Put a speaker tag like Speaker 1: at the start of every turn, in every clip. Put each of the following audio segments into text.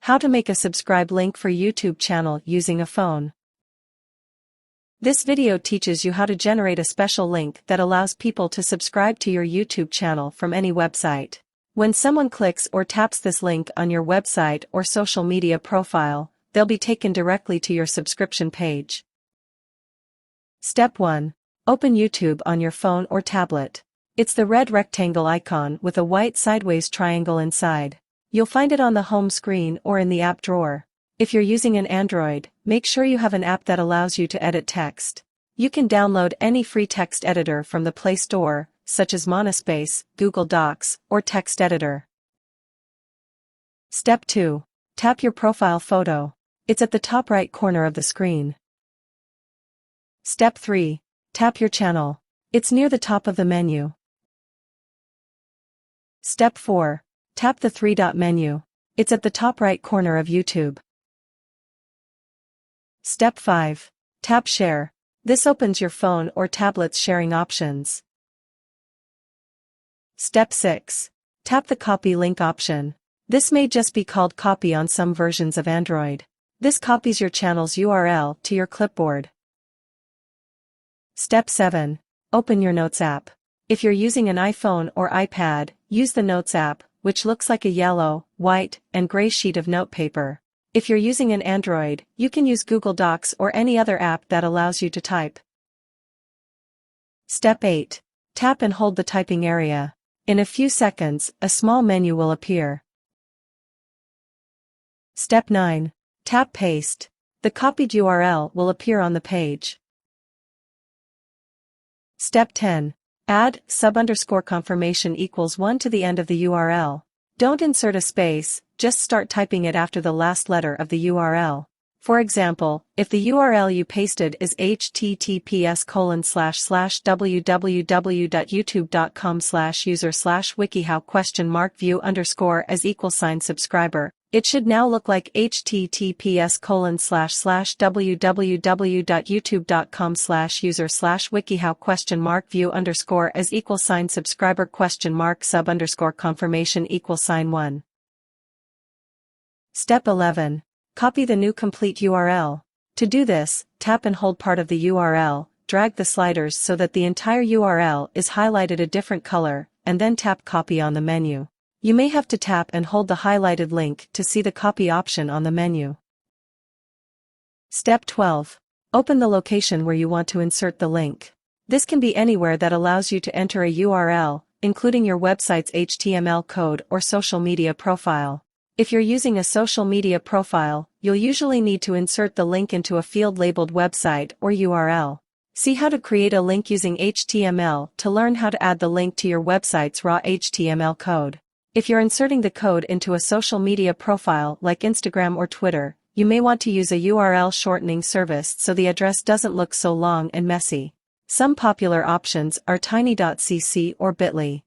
Speaker 1: How to make a subscribe link for YouTube channel using a phone. This video teaches you how to generate a special link that allows people to subscribe to your YouTube channel from any website. When someone clicks or taps this link on your website or social media profile, they'll be taken directly to your subscription page. Step 1. Open YouTube on your phone or tablet. It's the red rectangle icon with a white sideways triangle inside. You'll find it on the home screen or in the app drawer. If you're using an Android, make sure you have an app that allows you to edit text. You can download any free text editor from the Play Store, such as Monospace, Google Docs, or Text Editor. Step 2. Tap your profile photo. It's at the top right corner of the screen. Step 3. Tap your channel. It's near the top of the menu. Step 4. Tap the three-dot menu. It's at the top right corner of YouTube. Step 5. Tap Share. This opens your phone or tablet's sharing options. Step 6. Tap the Copy Link option. This may just be called Copy on some versions of Android. This copies your channel's URL to your clipboard. Step 7. Open your Notes app. If you're using an iPhone or iPad, use the Notes app, which looks like a yellow, white, and gray sheet of notepaper. If you're using an Android, you can use Google Docs or any other app that allows you to type. Step 8. Tap and hold the typing area. In a few seconds, a small menu will appear. Step 9. Tap Paste. The copied URL will appear on the page. Step 10. Add _confirmation equals 1 to the end of the URL. Don't insert a space, just start typing it after the last letter of the URL. For example, if the URL you pasted is https://www.youtube.com/user/wikihow?view_as=subscriber, it should now look like https://www.youtube.com/user/wikihow?view_sub_confirmation=1. Step 11. Copy the new complete URL. To do this, tap and hold part of the URL, drag the sliders so that the entire URL is highlighted a different color, and then tap Copy on the menu. You may have to tap and hold the highlighted link to see the copy option on the menu. Step 12. Open the location where you want to insert the link. This can be anywhere that allows you to enter a URL, including your website's HTML code or social media profile. If you're using a social media profile, you'll usually need to insert the link into a field labeled website or URL. See how to create a link using HTML to learn how to add the link to your website's raw HTML code. If you're inserting the code into a social media profile like Instagram or Twitter, you may want to use a URL shortening service so the address doesn't look so long and messy. Some popular options are tiny.cc or bit.ly.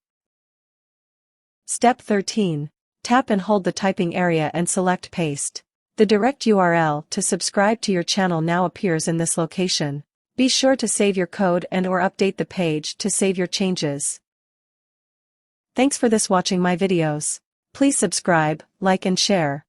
Speaker 1: Step 13. Tap and hold the typing area and select Paste. The direct URL to subscribe to your channel now appears in this location. Be sure to save your code and/or update the page to save your changes. Thanks for watching my videos. Please subscribe, like and share.